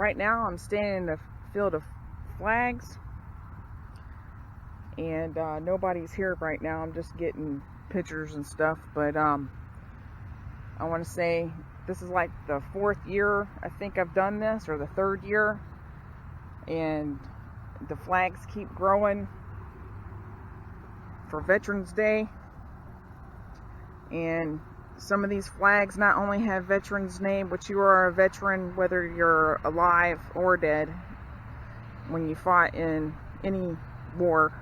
right now I'm standing in a field of flags, and nobody's here right now. I'm just getting pictures and stuff, but I want to say this is like the 4th year I think I've done this, or the 3rd year, and the flags keep growing for Veterans Day. And some of these flags not only have veterans' name, but you are a veteran whether you're alive or dead when you fought in any war.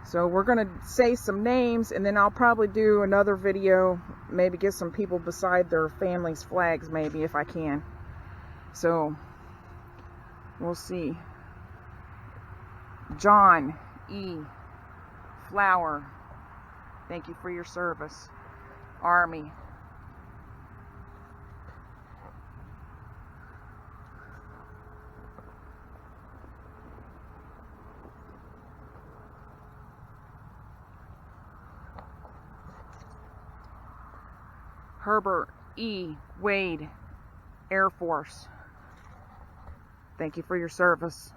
So we're going to say some names, and then I'll probably do another video, maybe get some people beside their families' flags, maybe, if I can. So we'll see. John E. Flower, thank you for your service. Army. Herbert E. Wade, Air Force. Thank you for your service.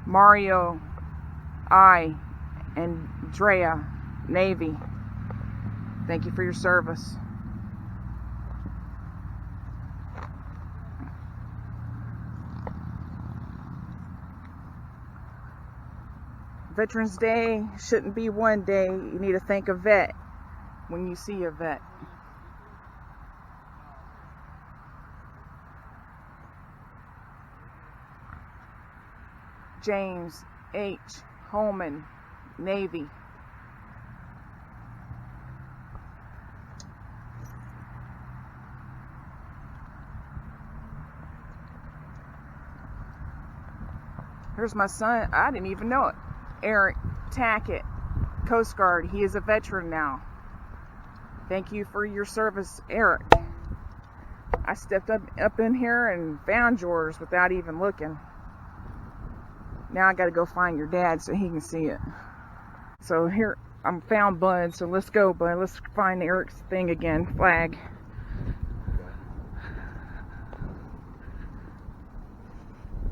Mario I. Andrea, Navy. Thank you for your service. Veterans Day shouldn't be one day. You need to thank a vet when you see a vet. James H. Holman, Navy. Here's my son. I didn't even know it. Eric Tackett, Coast Guard. He is a veteran now. Thank you for your service, Eric. I stepped up in here and found yours without even looking. Now I got to go find your dad so he can see it. So here, I'm found Bud. So let's go, Bud. Let's find Eric's thing again. Flag.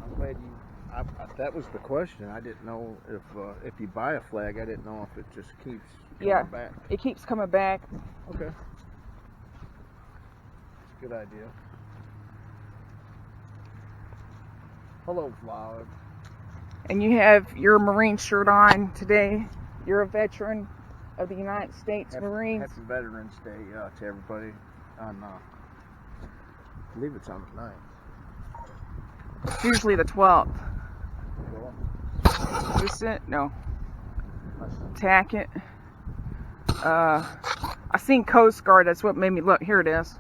I'm glad you. That was the question. I didn't know if you buy a flag. I didn't know if it just keeps coming back. It keeps coming back. Okay. Good idea. Hello, Flower. And you have your Marine shirt on today. You're a veteran of the United States Marines. Happy Veterans Day to everybody. On, I believe it's on the 9th. It's usually the 12th. Cool. Is it? No. Tackett. I seen Coast Guard. That's what made me look. Here it is.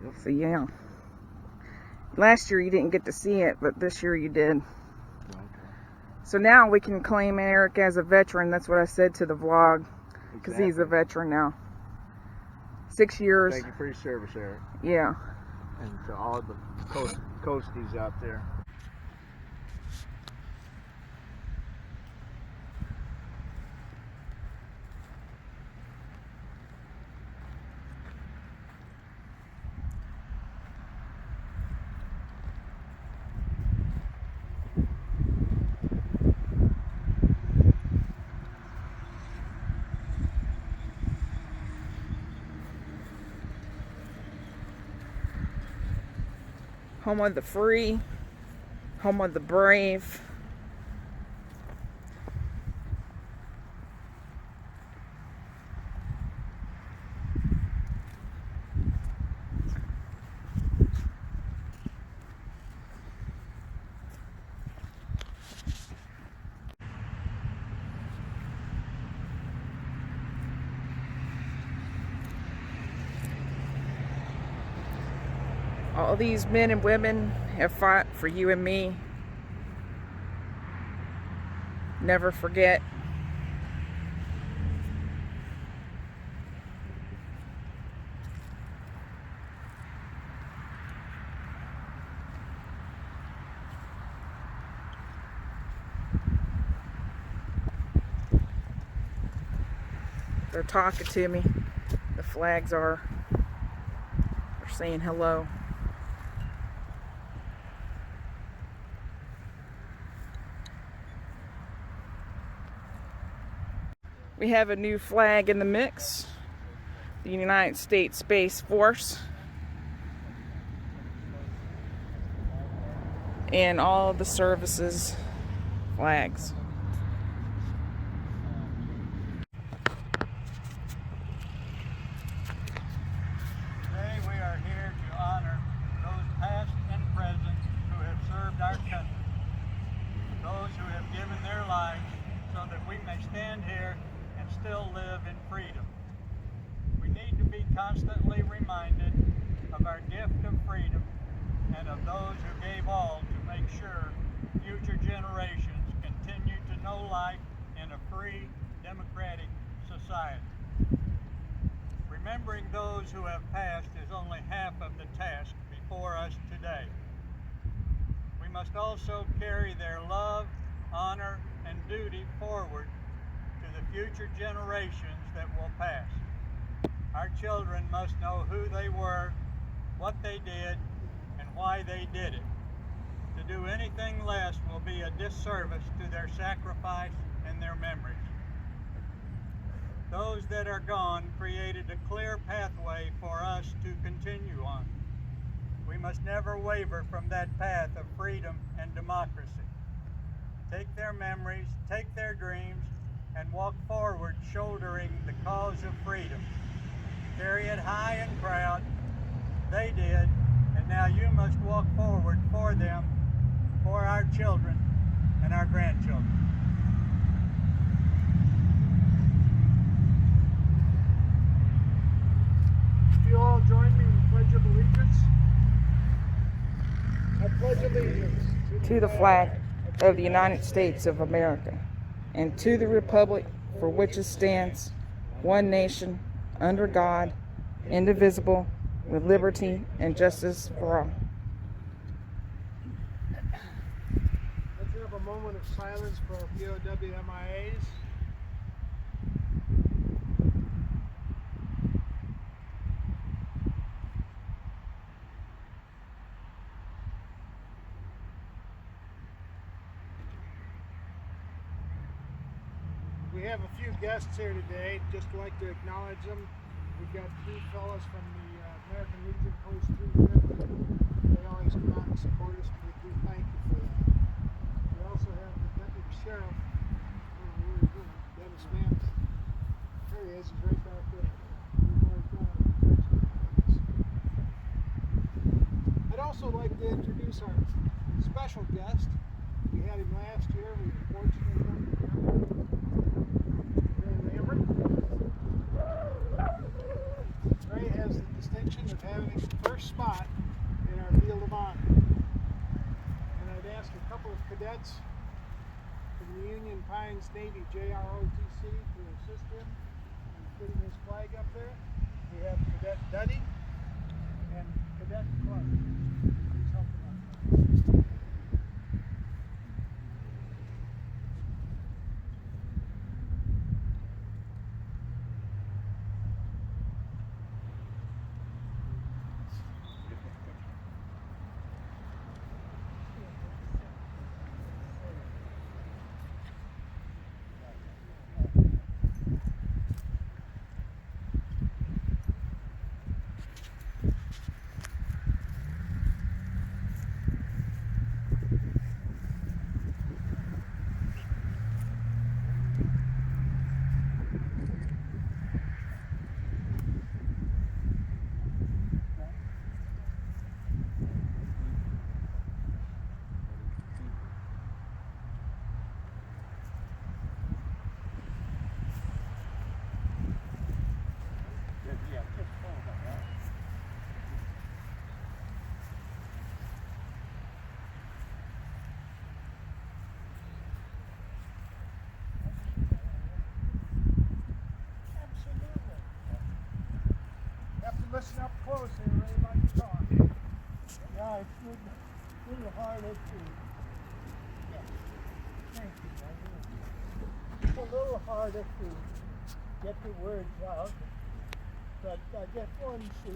Yep. So yeah. Last year you didn't get to see it, but this year you did. Okay. So now we can claim Eric as a veteran. That's what I said to the vlog, because Exactly. he's a veteran now. 6 years. Thank you for your service, Eric. Yeah. And to all the coasties out there. Home of the free, home of the brave. All these men and women have fought for you and me. Never forget. They're talking to me. The flags are. They're saying hello. We have a new flag in the mix. The United States Space Force. And all of the services flags. Today we are here to honor those past and present who have served our country. Those who have given their lives so that we may stand here and still live in freedom. We need to be constantly reminded of our gift of freedom and of those who gave all to make sure future generations continue to know life in a free, democratic society. Remembering those who have passed is only half of the task before us today. We must also carry their love, honor, and duty forward to the future generations that will pass. Our children must know who they were, what they did, and why they did it. To do anything less will be a disservice to their sacrifice and their memories. Those that are gone created a clear pathway for us to continue on. We must never waver from that path of freedom and democracy. Take their memories, take their dreams, and walk forward shouldering the cause of freedom. Carry it high and proud. They did, and now you must walk forward for them, for our children and our grandchildren. If you all join me in the Pledge of Allegiance. I pledge allegiance To the flag of the United States of America, and to the republic for which it stands, one nation, under God, indivisible, with liberty and justice for all. Let's have a moment of silence for our POW MIAs. We have a few guests here today. Just like to acknowledge them. We've got three fellows from the American Legion Post 350. They always come out and support us, and we do thank you for that. We also have the Deputy Sheriff, Dennis Vance. There he is, he's right back there. We've always done our protection on this. I'd also like to introduce our special guest. We had him last year. We were fortunate enough to have him. Ray has the distinction of having the first spot in our field of honor. And I'd ask a couple of cadets from the Union Pines Navy JROTC to assist him in putting his flag up there. We have Cadet Duddy and Cadet Clark. Please help him out. Listen up close here, Ray, like to talk. Yeah, it's a little hard at you. Yeah. Thank you, man. It's a little hard at you. get the words out, but I just wanted to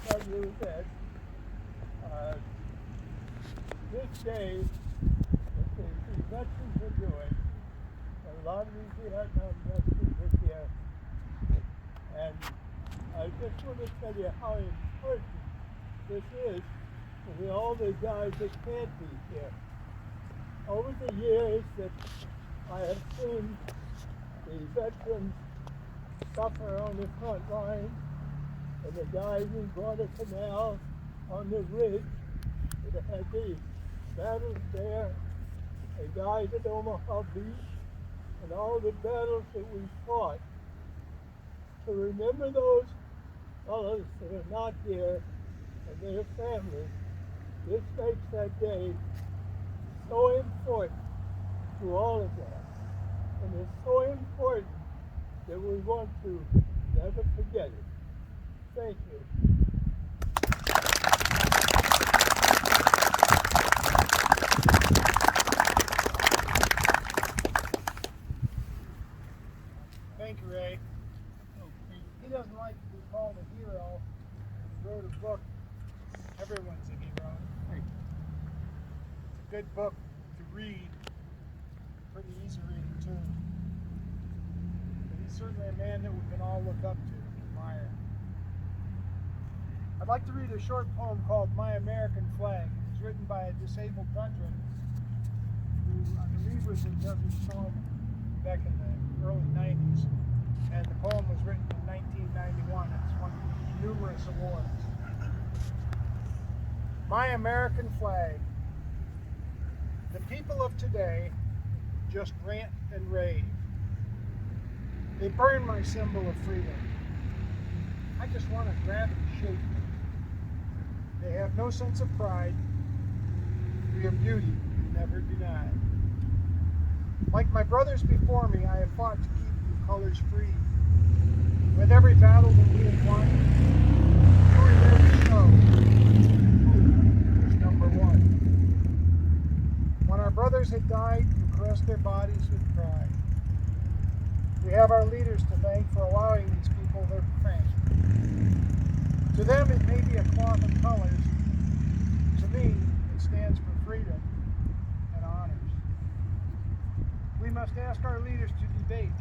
tell you that this day that the veterans are doing, a lot of these Vietnam veterans are here, and I just want to tell you how important this is for all the guys that can't be here. Over the years that I have seen the veterans suffer on the front line, and the guys in Guadalcanal on the ridge that had the battles there, and guys at Omaha Beach, and all the battles that we fought. To remember those fellows that are not here and their families, this makes that day so important to all of us. And it's so important that we want to never forget it. Thank you. Thank you, Ray. He doesn't like to be called a hero. He wrote a book. Everyone's a hero. It's a good book to read. Pretty easy reading, too. But he's certainly a man that we can all look up to and admire. I'd like to read a short poem called My American Flag. It was written by a disabled veteran who I believe was in Desert Storm back in the early 90s. And the poem was written in 1991. It's won numerous awards. My American Flag. The people of today just rant and rave. They burn my symbol of freedom. I just want to grab and shake them. They have no sense of pride for your beauty never denied. Like my brothers before me, I have fought to keep your colors free. With every battle that we have won, you were there to show who is number one. When our brothers had died, you caressed their bodies with pride. We have our leaders to thank for allowing these people their fame. To them, it may be a cloth of colors. To me, it stands for freedom and honors. We must ask our leaders to debate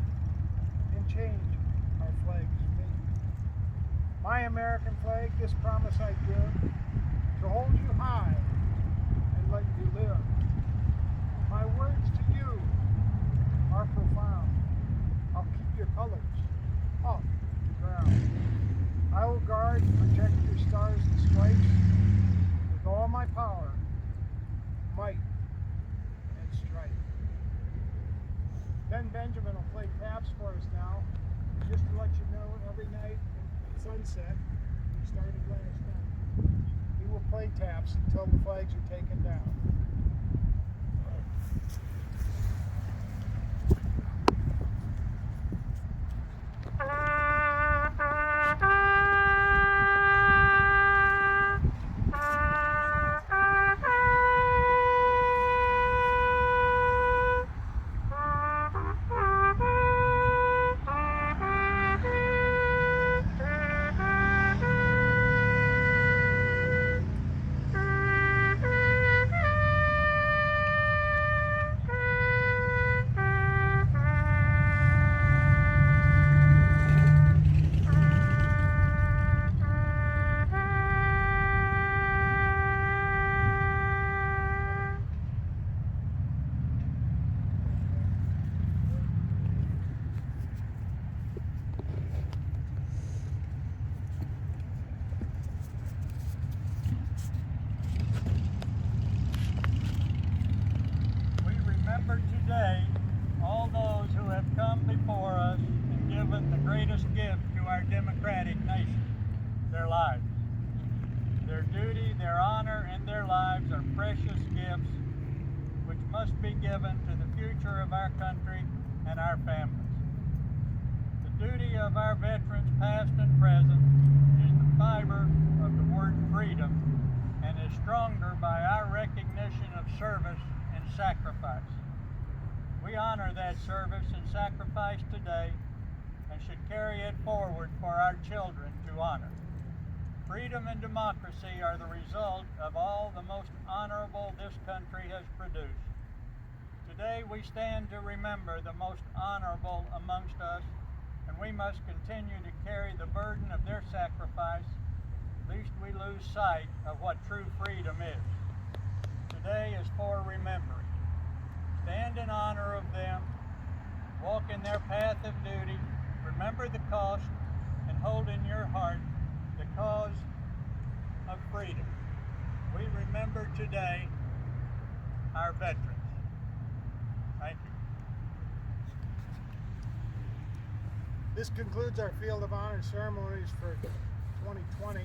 and change our flag's fate. My American flag, this promise I give, to hold you high and let you live. My words to you are profound. I'll keep your colors off the ground. I will guard and protect your stars and stripes with all my power, might, and strife. Ben Benjamin will play taps for us now. Just to let you know, every night at sunset, we started last night, he will play taps until the flags are taken down. Today, all those who have come before us and given the greatest gift to our democratic nation, their lives. Their duty, their honor, and their lives are precious gifts which must be given to the future of our country and our families. The duty of our veterans, past and present, is the fiber of the word freedom and is stronger by our recognition of service and sacrifice. We honor that service and sacrifice today should carry it forward for our children to honor. Freedom and democracy are the result of all the most honorable this country has produced. Today we stand to remember the most honorable amongst us, and we must continue to carry the burden of their sacrifice, lest we lose sight of what true freedom is. Today is for remembering. Stand in honor of them, walk in their path of duty, remember the cost, and hold in your heart the cause of freedom. We remember today our veterans. Thank you. This concludes our Field of Honor ceremonies for 2020.